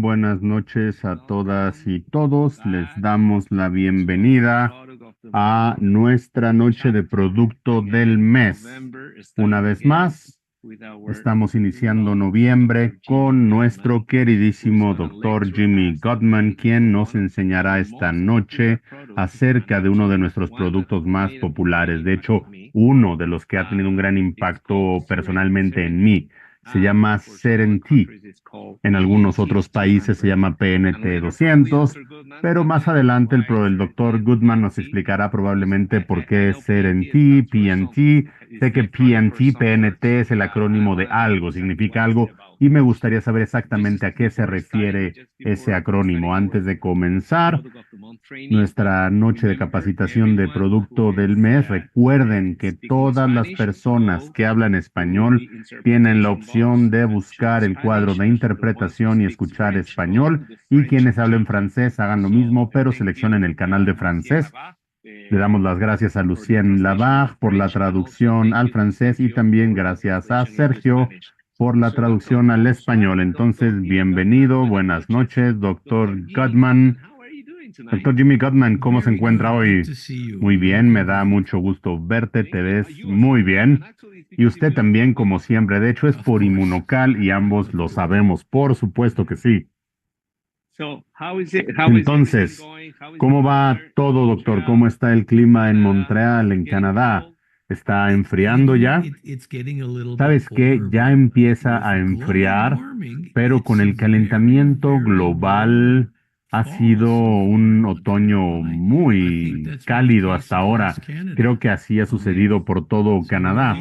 Buenas noches a todas y todos. Les damos la bienvenida a nuestra noche de producto del mes. Una vez más, estamos iniciando noviembre con nuestro queridísimo doctor Jimmy Gottman, quien nos enseñará esta noche acerca de uno de nuestros productos más populares. De hecho, uno de los que ha tenido un gran impacto personalmente en mí. Se llama Serenti. En algunos otros países se llama PNT 200, pero más adelante el doctor Goodman nos explicará probablemente por qué es Serenti, PNT. Sé que PNT, PNT es el acrónimo de algo, significa algo, y me gustaría saber exactamente a qué se refiere ese acrónimo. Antes de comenzar nuestra noche de capacitación de producto del mes, recuerden que todas las personas que hablan español tienen la opción de buscar el cuadro de interpretación y escuchar español, y quienes hablen francés hagan lo mismo, pero seleccionen el canal de francés. Le damos las gracias a Lucien Labarre por la traducción al francés y también gracias a Sergio por la traducción al español. Entonces, bienvenido, buenas noches, doctor Gottman. Doctor Jimmy Gottman, ¿cómo se encuentra hoy? Muy bien, me da mucho gusto verte, te ves muy bien. Y usted también, como siempre. De hecho, es por Inmunocal y ambos lo sabemos, por supuesto que sí. Entonces, ¿cómo va todo, doctor? ¿Cómo está el clima en Montreal, en Canadá? ¿Está enfriando ya? ¿Sabes qué? Ya empieza a enfriar, pero con el calentamiento global ha sido un otoño muy cálido hasta ahora. Creo que así ha sucedido por todo Canadá.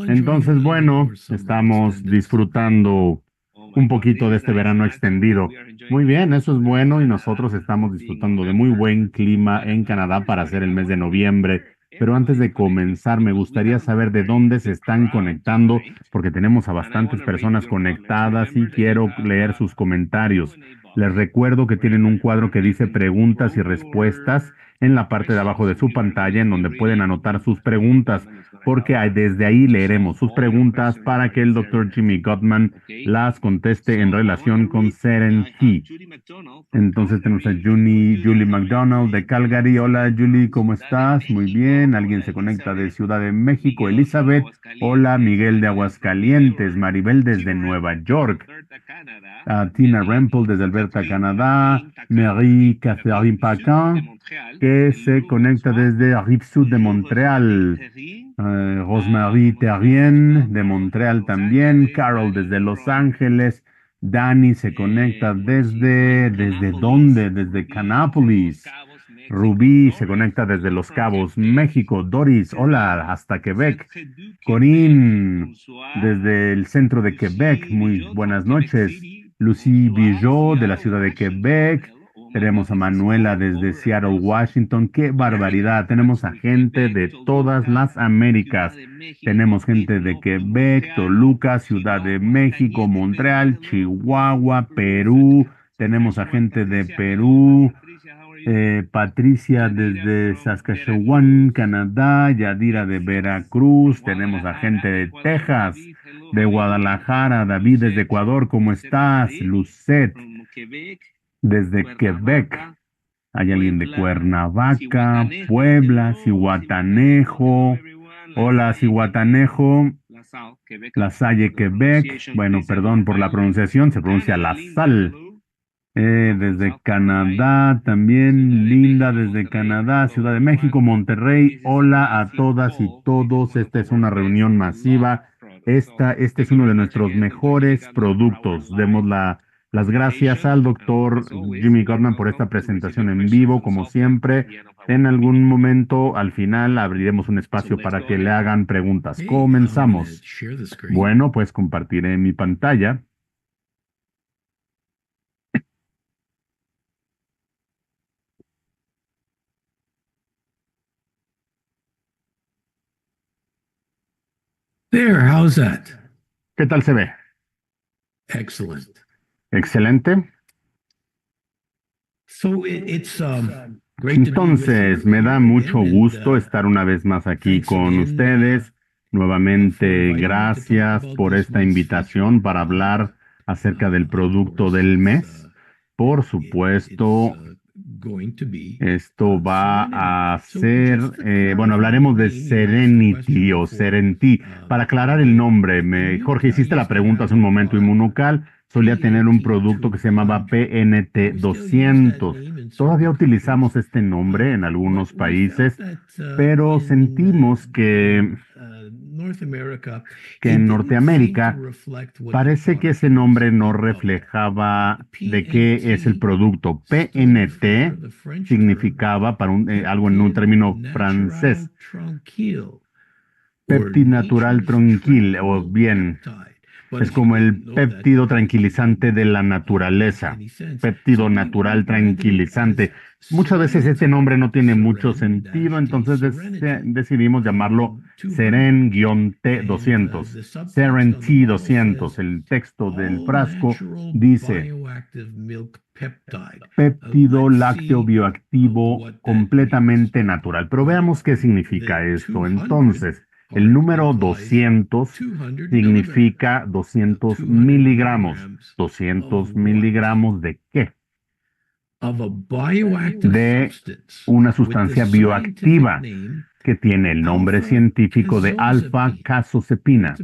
Entonces, bueno, estamos disfrutando un poquito de este verano extendido. Muy bien, eso es bueno y nosotros estamos disfrutando de muy buen clima en Canadá para hacer el mes de noviembre. Pero antes de comenzar, me gustaría saber de dónde se están conectando, porque tenemos a bastantes personas conectadas y quiero leer sus comentarios. Les recuerdo que tienen un cuadro que dice preguntas y respuestas en la parte de abajo de su pantalla, en donde pueden anotar sus preguntas, porque desde ahí leeremos sus preguntas para que el doctor Jimmy Gottman las conteste en relación con Serenti. Entonces tenemos a Julie McDonald de Calgary. Hola Julie, ¿cómo estás? Muy bien. Alguien se conecta de Ciudad de México. Elizabeth. Hola Miguel de Aguascalientes. Maribel desde Nueva York. Tina Rempel desde Alberta, Canadá. Marie Catherine Paquin, que se conecta desde Rive-Sud de Montreal. Rosemary Terrien de Montreal también. Carol desde Los Ángeles. Dani se conecta ¿desde dónde? Desde Canápolis. Rubí se conecta desde Los Cabos, México. Doris, hola, hasta Quebec. Corinne, desde el centro de Quebec, muy buenas noches. Lucy Bijot, de la ciudad de Quebec. Tenemos a Manuela desde Seattle, Washington. ¡Qué barbaridad! Tenemos a gente de todas las Américas. Tenemos gente de Quebec, Toluca, Ciudad de México, Montreal, Chihuahua, Perú. Tenemos a gente de Perú. Patricia desde Saskatchewan, Canadá. Yadira de Veracruz. Tenemos a gente de Texas, de Guadalajara. David desde Ecuador, ¿cómo estás? Lucette desde Quebec. Hay alguien de Cuernavaca, Puebla, Zihuatanejo. Hola, Zihuatanejo. La Salle, Quebec. Bueno, perdón por la pronunciación, se pronuncia La Sal. Desde Canadá también, Linda desde Canadá, Ciudad de México, Monterrey. Hola a todas y todos. Esta es una reunión masiva. Este es uno de nuestros mejores productos. Demos las gracias al doctor Jimmy Gottman por esta presentación en vivo, como siempre. En algún momento, al final, abriremos un espacio para que le hagan preguntas. Comenzamos. Bueno, pues compartiré mi pantalla. There, how's that? ¿Qué tal se ve? Excellent. Excelente. So it's great to be with Entonces, you me da here mucho again, gusto estar una vez más aquí thanks con again ustedes. for Nuevamente, inviting me to talk gracias about por this esta month's invitación featured para hablar acerca del of producto course, del it's mes. Por supuesto, esto va a ser, bueno, hablaremos de Serenity o Serenti. Para aclarar el nombre, Jorge, hiciste la pregunta hace un momento, Inmunocal solía tener un producto que se llamaba PNT 200. Todavía utilizamos este nombre en algunos países, pero sentimos que en Norteamérica parece que ese nombre no reflejaba de qué es el producto. PNT significaba algo en un término francés, péptide natural tranquil, o bien es como el péptido tranquilizante de la naturaleza, péptido natural tranquilizante. Muchas veces este nombre no tiene mucho sentido, entonces decidimos llamarlo Seren-T200. Seren T200. El texto del frasco dice: péptido lácteo bioactivo completamente natural. Pero veamos qué significa esto. Entonces, el número 200 significa 200 miligramos. ¿200 miligramos de qué? De una sustancia bioactiva que tiene el nombre científico de alfa-casozepina.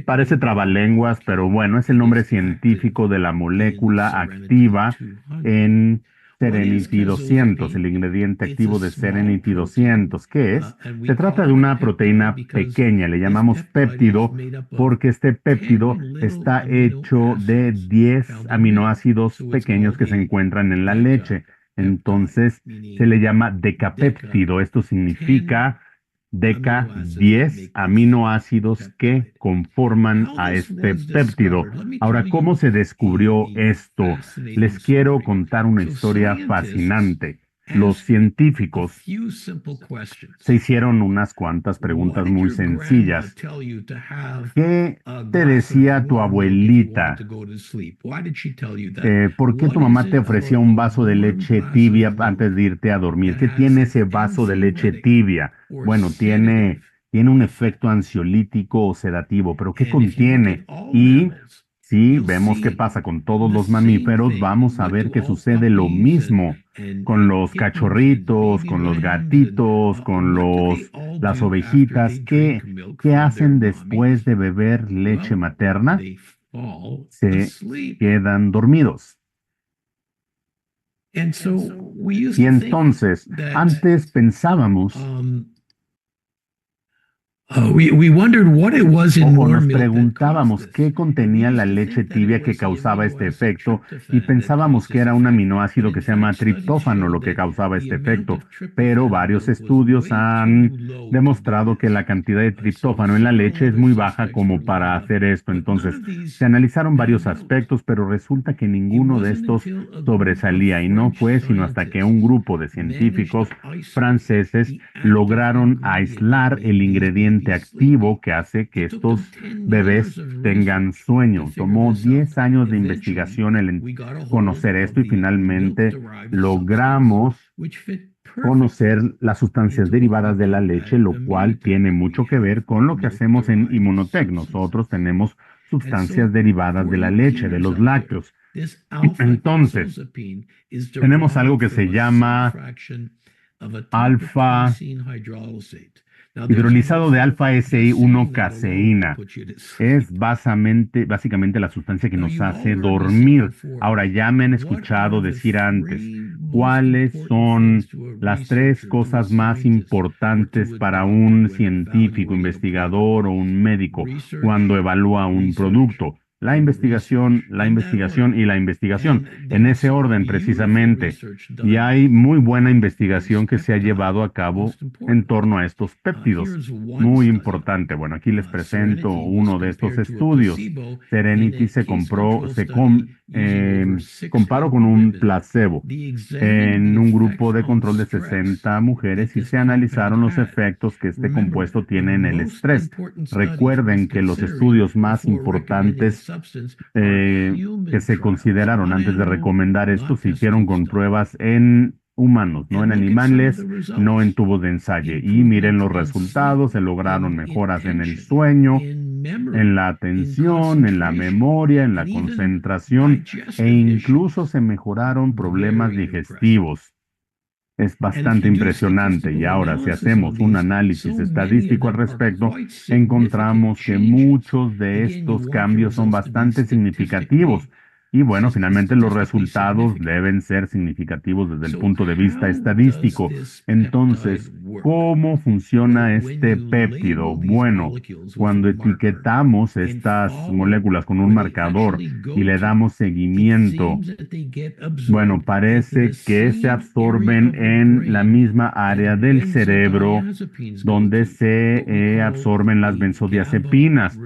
Parece trabalenguas, pero bueno, es el nombre científico de la molécula activa en Serenity 200, el ingrediente activo de Serenity 200. ¿Qué es? Se trata de una proteína pequeña, le llamamos péptido porque este péptido está hecho de 10 aminoácidos pequeños que se encuentran en la leche. Entonces se le llama decapéptido. Esto significa deca 10 aminoácidos que conforman a este péptido. Ahora, ¿cómo se descubrió esto? Les quiero contar una historia fascinante. Los científicos se hicieron unas cuantas preguntas muy sencillas. ¿Qué te decía tu abuelita? ¿Por qué tu mamá te ofrecía un vaso de leche tibia antes de irte a dormir? ¿Qué tiene ese vaso de leche tibia? Bueno, tiene un efecto ansiolítico o sedativo, pero ¿qué contiene? Y si vemos qué pasa con todos los mamíferos, vamos a ver que sucede lo mismo con los cachorritos, con los gatitos, con las ovejitas. ¿Qué hacen después de beber leche materna? Se quedan dormidos. Y entonces, antes pensábamos, o nos preguntábamos qué contenía la leche tibia que causaba este efecto y pensábamos que era un aminoácido que se llama triptófano lo que causaba este efecto, pero varios estudios han demostrado que la cantidad de triptófano en la leche es muy baja como para hacer esto. Entonces, se analizaron varios aspectos, pero resulta que ninguno de estos sobresalía y no fue sino hasta que un grupo de científicos franceses lograron aislar el ingrediente activo que hace que estos bebés tengan sueño. Tomó 10 años de investigación el conocer esto y finalmente logramos conocer las sustancias derivadas de la leche, lo cual tiene mucho que ver con lo que hacemos en Immunotech. Nosotros tenemos sustancias derivadas de la leche, de los lácteos. Entonces, tenemos algo que se llama alfa hidrolizado de alfa-SI1-caseína. Es básicamente la sustancia que nos hace dormir. Ahora, ya me han escuchado decir antes, ¿cuáles son las 3 cosas más importantes para un científico, investigador o un médico cuando evalúa un producto? La investigación y la investigación, en ese orden precisamente. Y hay muy buena investigación que se ha llevado a cabo en torno a estos péptidos. Muy importante. Bueno, aquí les presento uno de estos estudios. Serenity comparó con un placebo en un grupo de control de 60 mujeres y se analizaron los efectos que este compuesto tiene en el estrés. Recuerden que los estudios más importantes que se consideraron antes de recomendar esto se hicieron con pruebas en humanos, no en animales, no en tubos de ensayo. Y miren los resultados, se lograron mejoras en el sueño, en la atención, en la memoria, en la concentración e incluso se mejoraron problemas digestivos. Es bastante impresionante y ahora si hacemos un análisis estadístico al respecto, encontramos que muchos de estos cambios son bastante significativos. Y bueno, finalmente los resultados deben ser significativos desde el punto de vista estadístico. Entonces, ¿cómo funciona este péptido? Bueno, cuando etiquetamos estas moléculas con un marcador y le damos seguimiento, bueno, parece que se absorben en la misma área del cerebro donde se absorben las benzodiazepinas.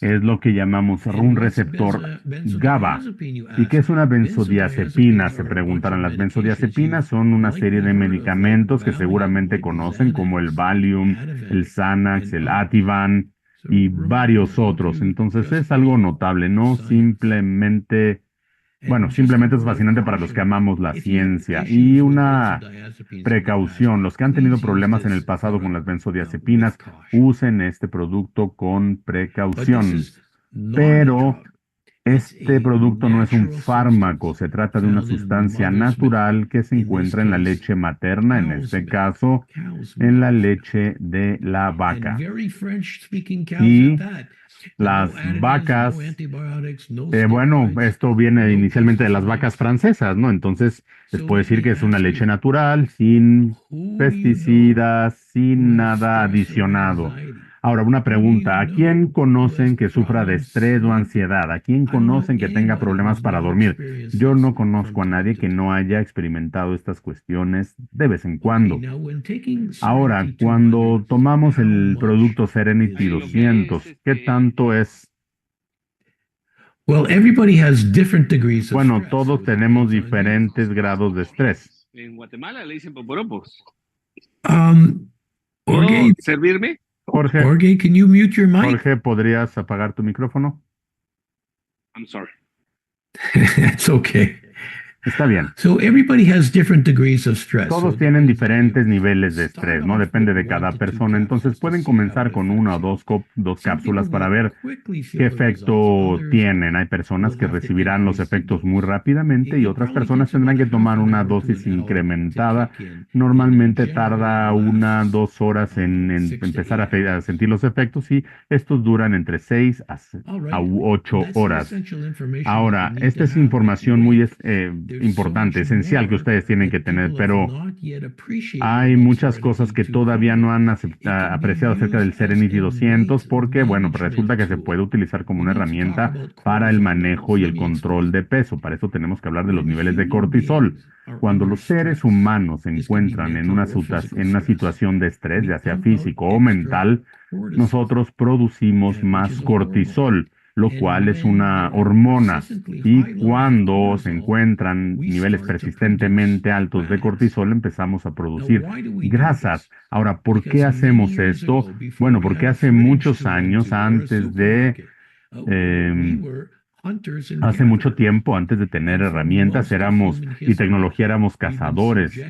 Es lo que llamamos un receptor GABA. ¿Y qué es una benzodiazepina? Se preguntarán. Las benzodiazepinas son una serie de medicamentos que seguramente conocen como el Valium, el Xanax, el Ativan y varios otros. Entonces es algo notable, no simplemente... Bueno, simplemente es fascinante para los que amamos la ciencia. Y una precaución, los que han tenido problemas en el pasado con las benzodiazepinas, usen este producto con precaución. Pero este producto no es un fármaco, se trata de una sustancia natural que se encuentra en la leche materna, en este caso, en la leche de la vaca. Y las vacas, bueno, esto viene inicialmente de las vacas francesas, ¿no? Entonces, les puedo decir que es una leche natural, sin pesticidas, sin nada adicionado. Ahora, una pregunta, ¿a quién conocen que sufra de estrés o ansiedad? ¿A quién conocen que tenga problemas para dormir? Yo no conozco a nadie que no haya experimentado estas cuestiones de vez en cuando. Ahora, cuando tomamos el producto Serenity 200, ¿qué tanto es? Bueno, todos tenemos diferentes grados de estrés. En Guatemala le dicen poporopos. ¿Puedo Jorge, servirme? Jorge, Jorge, can you mute your mic? Jorge, ¿podrías apagar tu micrófono? I'm sorry. It's okay. Está bien. So everybody has different degrees of stress. Todos tienen diferentes niveles de estrés, ¿no? Depende de cada persona. Entonces pueden comenzar con una o dos cápsulas para ver qué efecto tienen. Hay personas que recibirán los efectos muy rápidamente y otras personas tendrán que tomar una dosis incrementada. Normalmente tarda 1 o 2 horas en empezar a sentir los efectos y estos duran entre 6 a 8 horas. Ahora, esta es información muy importante, esencial que ustedes tienen que tener, pero hay muchas cosas que todavía no han apreciado acerca del Serenity 200 porque, bueno, resulta que se puede utilizar como una herramienta para el manejo y el control de peso. Para eso tenemos que hablar de los niveles de cortisol. Cuando los seres humanos se encuentran en una situación de estrés, ya sea físico o mental, nosotros producimos más cortisol, lo cual es una hormona. Y cuando se encuentran niveles persistentemente altos de cortisol, empezamos a producir grasas. Ahora, ¿por qué hacemos esto? Bueno, porque hace muchos años, hace mucho tiempo, antes de tener herramientas, y tecnología, éramos cazadores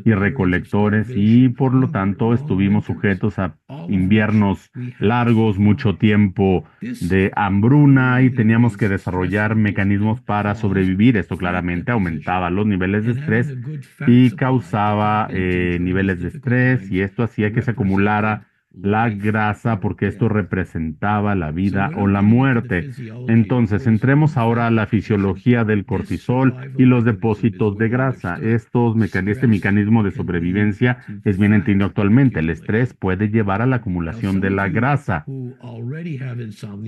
y recolectores y por lo tanto estuvimos sujetos a inviernos largos, mucho tiempo de hambruna y teníamos que desarrollar mecanismos para sobrevivir. Esto claramente aumentaba los niveles de estrés y causaba niveles de estrés y esto hacía que se acumulara la grasa porque esto representaba la vida o la muerte. Entonces, entremos ahora a la fisiología del cortisol y los depósitos de grasa. Este mecanismo de sobrevivencia es bien entendido actualmente. El estrés puede llevar a la acumulación de la grasa.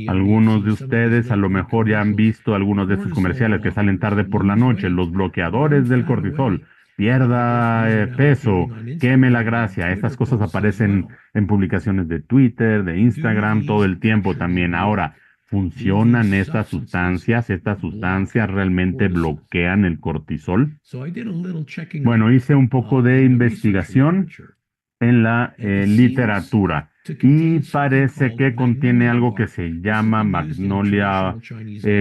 Algunos de ustedes a lo mejor ya han visto algunos de estos comerciales que salen tarde por la noche, los bloqueadores del cortisol. Pierda peso, queme la grasa. Estas cosas aparecen en publicaciones de Twitter, de Instagram, todo el tiempo también. Ahora, ¿funcionan estas sustancias? ¿Estas sustancias realmente bloquean el cortisol? Bueno, hice un poco de investigación en la literatura. y parece que contiene algo que se llama magnolia,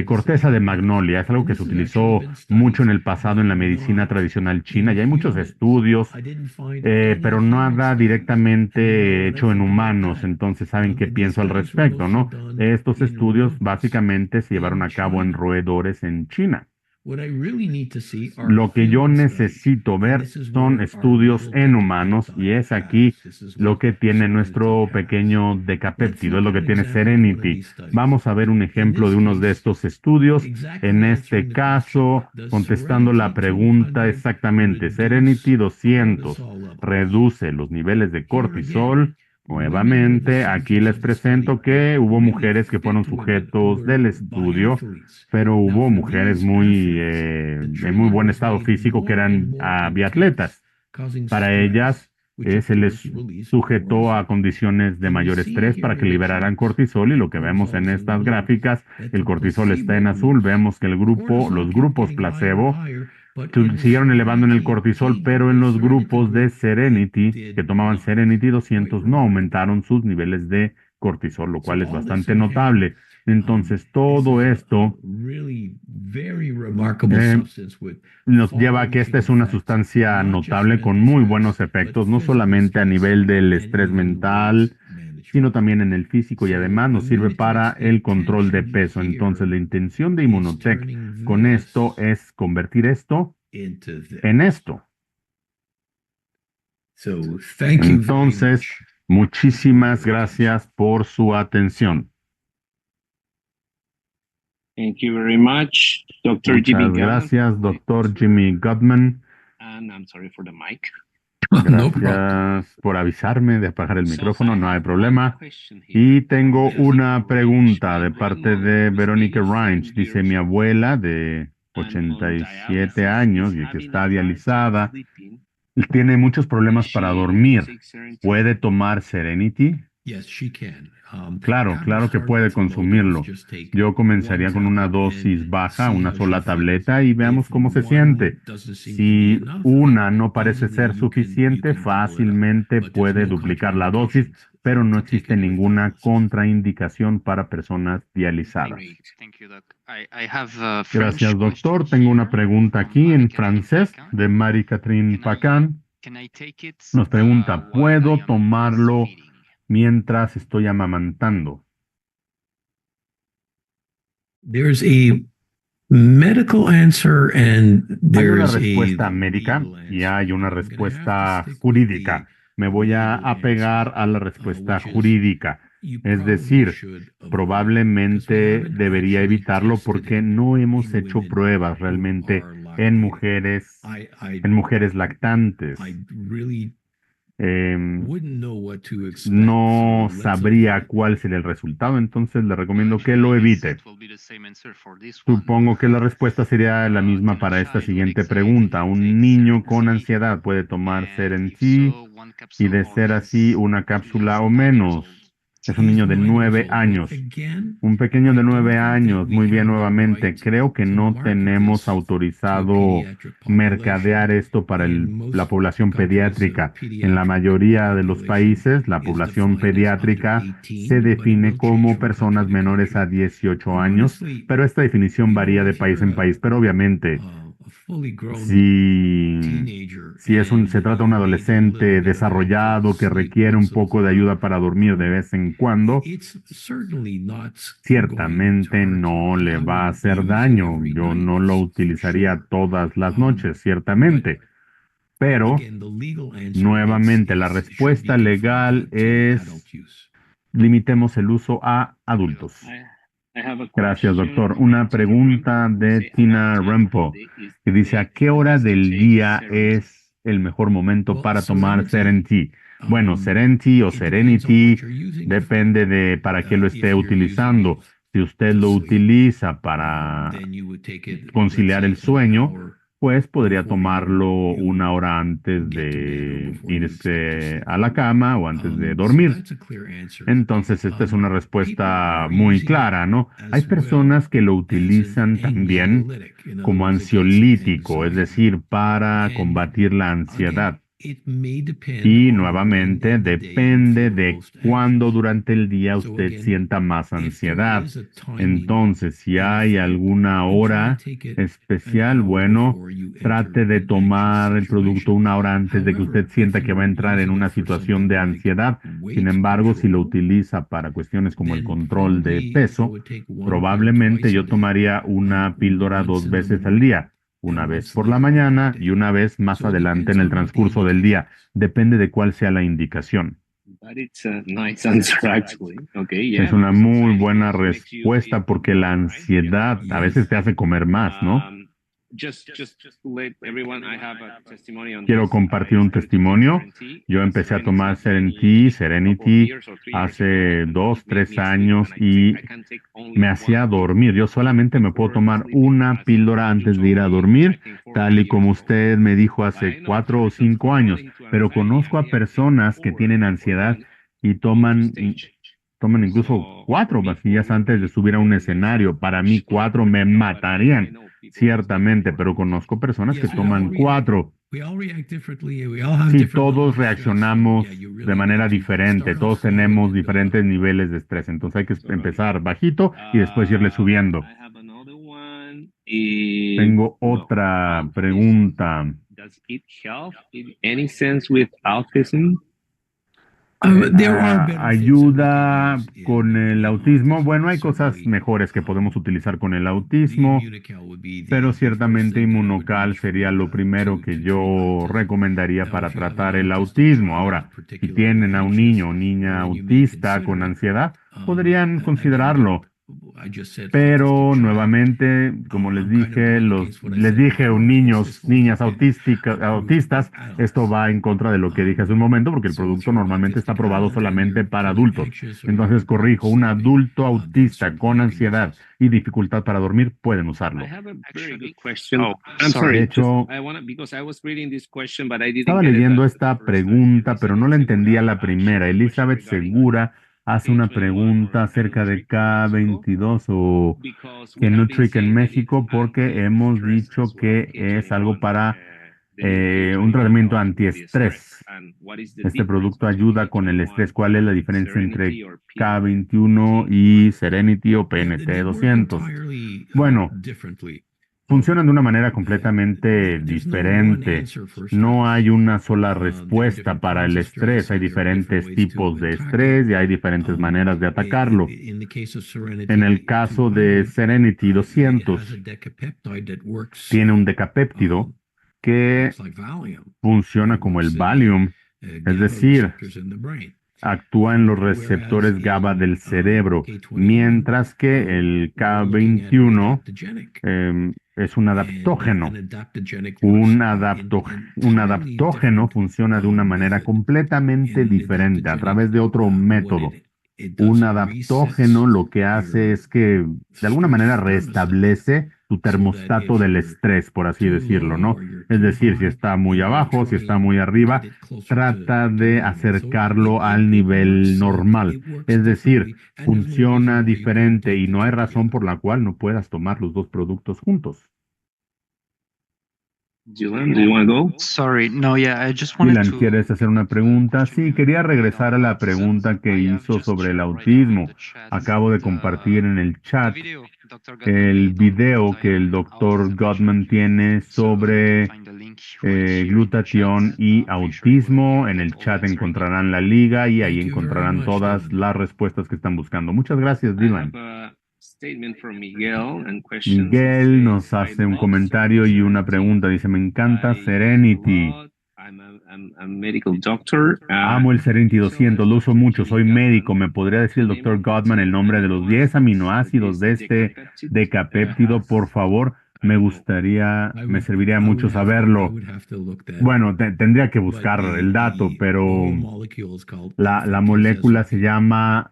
corteza de magnolia. Es algo que se utilizó mucho en el pasado en la medicina tradicional china y hay muchos estudios, pero nada directamente hecho en humanos. Entonces, ¿saben qué pienso al respecto, no? Estos estudios básicamente se llevaron a cabo en roedores en China. Lo que yo necesito ver son estudios en humanos y es aquí lo que tiene nuestro pequeño decapéptido, es lo que tiene Serenity. Vamos a ver un ejemplo de uno de estos estudios. En este caso, contestando la pregunta exactamente, Serenity 200 reduce los niveles de cortisol. Nuevamente, aquí les presento que hubo mujeres que fueron sujetos del estudio, pero hubo mujeres en muy buen estado físico que eran biatletas. Para ellas se les sujetó a condiciones de mayor estrés para que liberaran cortisol y lo que vemos en estas gráficas, el cortisol está en azul, vemos que los grupos placebo siguieron elevando en el cortisol, pero en los grupos de Serenity, que tomaban Serenity 200, no aumentaron sus niveles de cortisol, lo cual es bastante notable. Entonces, todo esto nos lleva a que esta es una sustancia notable con muy buenos efectos, no solamente a nivel del estrés mental, sino también en el físico y además nos sirve para el control de peso. Entonces, la intención de Immunotech con esto es convertir esto en esto. Entonces, muchísimas gracias por su atención. Thank you very much, Dr. Jimmy Muchas gracias, Dr. Jimmy Gottman. And I'm sorry for the mic. Gracias por avisarme de apagar el micrófono, no hay problema. Y tengo una pregunta de parte de Verónica Rines. Dice, mi abuela de 87 años y que está dializada, tiene muchos problemas para dormir. ¿Puede tomar Serenity? Claro, claro que puede consumirlo. Yo comenzaría con una dosis baja, una sola tableta, y veamos cómo se siente. Si una no parece ser suficiente, fácilmente puede duplicar la dosis, pero no existe ninguna contraindicación para personas dializadas. Gracias, doctor. Tengo una pregunta aquí en francés de Marie-Catherine Pacan. Nos pregunta, ¿puedo tomarlo mientras estoy amamantando? Hay una respuesta médica y hay una respuesta jurídica. Me voy a apegar a la respuesta jurídica. Es decir, probablemente debería evitarlo porque no hemos hecho pruebas realmente en mujeres lactantes. No sabría cuál sería el resultado, entonces le recomiendo que lo evite. Supongo que la respuesta sería la misma para esta siguiente pregunta. Un niño con ansiedad puede tomar Serenity y de ser así una cápsula o menos. Es un niño de 9 años. Un pequeño de 9 años. Muy bien, nuevamente. Creo que no tenemos autorizado mercadear esto para la población pediátrica. En la mayoría de los países, la población pediátrica se define como personas menores a 18 años, pero esta definición varía de país en país. Pero obviamente, se trata de un adolescente desarrollado que requiere un poco de ayuda para dormir de vez en cuando, ciertamente no le va a hacer daño. Yo no lo utilizaría todas las noches, ciertamente. Pero, nuevamente, la respuesta legal es limitemos el uso a adultos. Gracias, doctor. Una pregunta de Tina Rempo, que dice, ¿a qué hora del día es el mejor momento para tomar Serenity? Bueno, Serenity o Serenity depende de para qué lo esté utilizando. Si usted lo utiliza para conciliar el sueño, pues podría tomarlo una hora antes de irse a la cama o antes de dormir. Entonces, esta es una respuesta muy clara, ¿no? Hay personas que lo utilizan también como ansiolítico, es decir, para combatir la ansiedad. Y nuevamente depende de cuándo durante el día usted sienta más ansiedad. Entonces, si hay alguna hora especial, bueno, trate de tomar el producto una hora antes de que usted sienta que va a entrar en una situación de ansiedad. Sin embargo, si lo utiliza para cuestiones como el control de peso, probablemente yo tomaría una píldora 2 veces al día, una vez por la mañana y una vez más adelante en el transcurso del día. Depende de cuál sea la indicación. But it's a nice answer, actually. Okay, yeah, Es una because muy anxiety buena makes you respuesta eat porque la more, right? Yeah, ansiedad that's a veces te hace comer más, ¿no? just to let everyone, I have a testimony on Quiero this. compartir I un started to take testimonio. Serenity, Yo empecé a tomar Serenity a couple of Serenity years or 3 years ago, hace and dos, it made tres me sleep, años but y I can take only me one hacía pill dormir. Yo solamente me puedo before tomar sleeping, una as píldora you antes de told ir a me, I dormir, think 4 or tal 5 y como years ago. usted me dijo But hace I know 4 o 5 años. responding to Pero anxiety, conozco a I take personas que 4 tienen before ansiedad going y into toman stage. Toman incluso So 4 pastillas people antes de may subir a un may say, escenario. Para mí, "Gosh, 4 me no," but I matarían, know people who take ciertamente, 4. pero conozco personas que Yes, we all toman react. 4. We all react differently. We all have Sí, different levels todos of stress. So, reaccionamos yeah, you de really manera need to diferente, start off todos small and tenemos then build up. diferentes niveles de estrés, entonces hay que Totally. empezar bajito y después irle subiendo. I have another one. Tengo Well, otra autism. pregunta. Does it help in any sense with autism? There are benefits that we can Ayuda use con el in autismo. autism. Bueno, hay cosas Certainly, mejores que podemos utilizar con el the autismo, Immunical would be pero the first ciertamente thing that I would Inmunocal reach for sería lo primero que to treat yo autism. recomendaría Now, para if you have an tratar el autistic autismo. Ahora, child, si particularly tienen a un anxious, niño o niña well, you may autista consider con it. ansiedad, podrían Again, considerarlo. I just said autistic Pero child. nuevamente, como les I'm kind of dije, going against what I les said dije before. It's going niñas to get approved autistas, by esto adults. va en contra de lo que dije hace un momento, porque el So if producto you're an normalmente está autistic aprobado adult and solamente you're para feeling adultos. anxious or you're Entonces, having problems corrijo, un sleeping, adulto then autista certainly con you can use ansiedad this. y dificultad para dormir pueden I usarlo. have a very good question. Oh, I'm sorry. De Just hecho, I want to because I was reading this question, but I didn't estaba get it leyendo the esta first time. pregunta, pero no Elizabeth la entendía Segura, la she primera. has a question Elizabeth regarding Segura hace una K21 pregunta or acerca de Canutric in Mexico K22 o because we have been Genutric en saying that it's México porque hemos anti-stress dicho as well, que es algo K21, para the un K21 tratamiento helps with the stress. antiestrés. And what is the Este difference producto between ayuda con el K21 estrés. ¿Cuál es la and diferencia entre Serenity or pure K21 y Serenity o Yeah, they work PNT200? entirely Bueno, differently. funcionan de una manera completamente There's no one diferente. answer for No stress. hay una sola There are respuesta different para kinds el of stress estrés. Hay and there are different diferentes ways tipos to de attack it. estrés y hay diferentes maneras de atacarlo. In the case of En el Serenity caso de 200, Serenity it has a 200, decapeptide that works tiene un decapéptido que works like Valium. funciona It como el works Valium, es GABA decir, receptors in the brain. actúa en los Whereas receptores GABA del in cerebro, K21, mientras que el we're looking at an K21 adaptogenic. es un And adaptógeno. an adaptogenic Un works adaptógeno funciona de una manera completamente diferente, a través de otro what método. it does, Un it adaptógeno lo que hace es que de alguna manera stress thermostat. restablece tu termostato if del you're estrés, por así too decirlo, low ¿no? or you're Es too decir, si high, está muy you abajo, si try está and muy get arriba, it closer trata to de normal. So acercarlo al it nivel works, normal. it works Es decir, differently, and there's no reason funciona why you couldn't diferente take y the no hay two razón together. por la cual no puedas tomar los dos productos juntos. Dylan, do you want to go? sorry. No, yeah, I just wanted Dylan, to ¿quieres hacer pick una up the pregunta? question Sí, you quería made regresar a on la autism. pregunta que I have hizo just sobre el shared right now in autismo. the chat Acabo de compartir en el the chat video Dr. Gottman el made on video que el glutathione and doctor autism. Gottman tiene So you can sobre find the link right here in the chat. glutatión y I'm pretty sure it will autismo. En get el all the chat answer you need. encontrarán la liga y ahí Thank you very encontrarán much, todas Dylan. las respuestas que están buscando. Muchas gracias, I Dylan. have a statement from Miguel and questions. It Miguel nos says, I hace un love comentario y una Serenity. pregunta. Dice, me encanta I use it a Serenity. lot. I'm a medical doctor. Amo el Serenity 200, lo uso mucho, soy médico. ¿Me podría decir el doctor Gottman el nombre de los 10 aminoácidos de este decapéptido, por favor? Me serviría mucho saberlo. Bueno, tendría que buscar el dato, pero la molécula se llama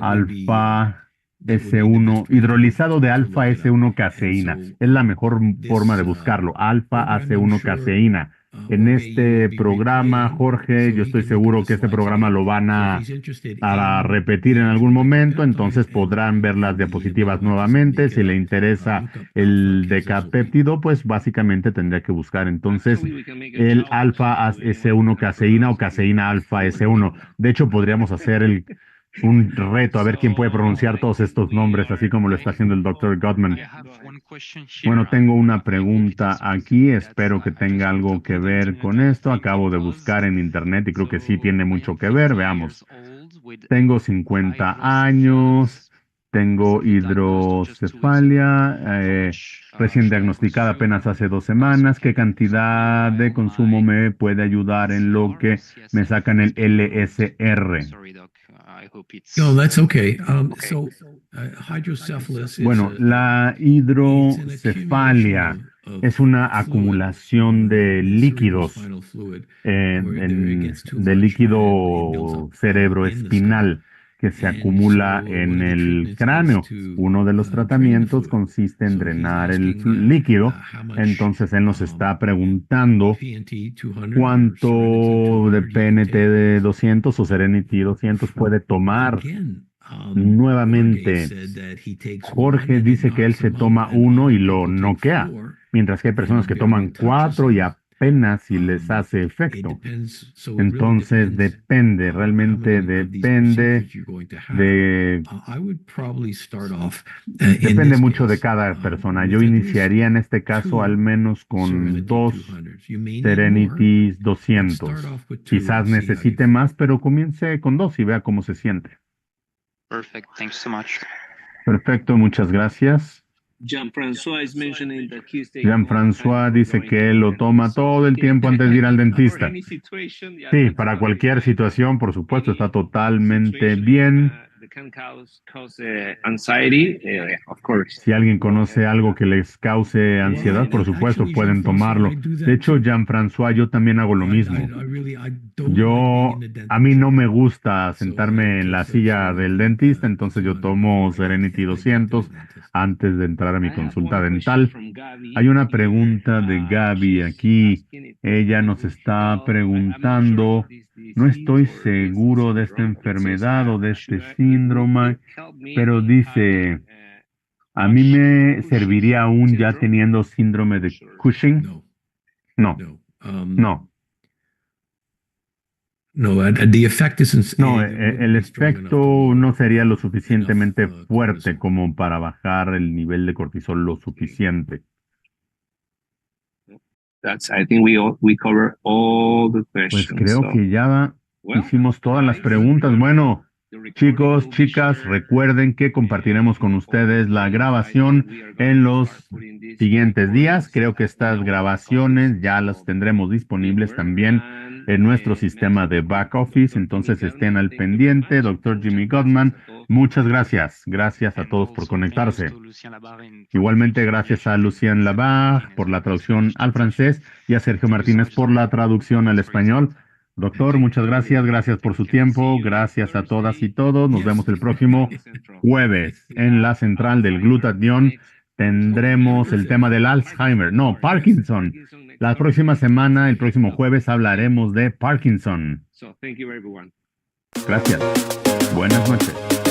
alfa S1, hidrolizado de alfa S1 caseína. Es la mejor forma de buscarlo, alfa AC1 caseína. en este programa, Jorge. Yo estoy seguro que este programa lo van a repetir en algún momento, entonces podrán ver las diapositivas nuevamente. Si le interesa el decapéptido, pues básicamente tendría que buscar entonces el alfa S1 caseína o caseína alfa S1. De hecho, podríamos hacer un reto a ver quién puede pronunciar todos estos nombres, así como lo está haciendo el Dr. Gottman. Bueno, tengo una pregunta aquí, espero que tenga algo que ver con esto. Acabo de buscar en internet y creo que sí tiene mucho que ver. Veamos. Tengo 50 años, tengo hidrocefalia, recién diagnosticada apenas hace 2 semanas. ¿Qué cantidad de consumo me puede ayudar en lo que me sacan el LSR? No, that's okay. Hydrocephalus Bueno, la hidrocefalia es una acumulación de líquidos, de líquido cerebroespinal que se acumula en el cráneo. Uno de los tratamientos consiste en drenar el líquido. Entonces él nos está preguntando cuánto de PNT de 200 o Serenity 200 puede tomar. Nuevamente, Jorge dice que él se toma uno y lo noquea, mientras que hay personas que toman 4 y apenas si les hace efecto. Entonces depende, realmente depende depende mucho de cada persona. Yo iniciaría en este caso al menos con 2 Serenities 200. Quizás necesite más, pero comience con 2 y vea cómo se siente. Perfect. Thanks so much. Perfecto, muchas gracias. Jean-François dice que él lo toma todo el tiempo antes de ir al dentista. Sí, para cualquier situación, por supuesto, está totalmente bien. Si alguien conoce algo que les cause ansiedad, por supuesto, pueden tomarlo. De hecho, Jean-François, yo también hago lo mismo. A mí no me gusta sentarme en la silla del dentista, entonces yo tomo Serenity 200 antes de entrar a mi consulta dental. Hay una pregunta de Gaby aquí. Ella nos está preguntando, no estoy seguro de esta enfermedad o de este síndrome, pero dice, ¿a mí me serviría aún ya teniendo síndrome de Cushing? No, no. No, el efecto no sería lo suficientemente fuerte como para bajar el nivel de cortisol lo suficiente. Pues creo que ya hicimos todas las preguntas. Bueno, chicos, chicas, recuerden que compartiremos con ustedes la grabación en los siguientes días. Creo que estas grabaciones ya las tendremos disponibles también en nuestro sistema de back office, entonces estén al pendiente. Dr. Jimmy Gottman, muchas gracias. Gracias a todos por conectarse. Igualmente, gracias a Lucien Labarre por la traducción al francés y a Sergio Martínez por la traducción al español. Doctor, muchas gracias. Gracias por su tiempo. Gracias a todas y todos. Nos vemos el próximo jueves en la central del glutatión. Tendremos el tema del Alzheimer. No, Parkinson. La próxima semana, el próximo jueves, hablaremos de Parkinson. Gracias. Buenas noches.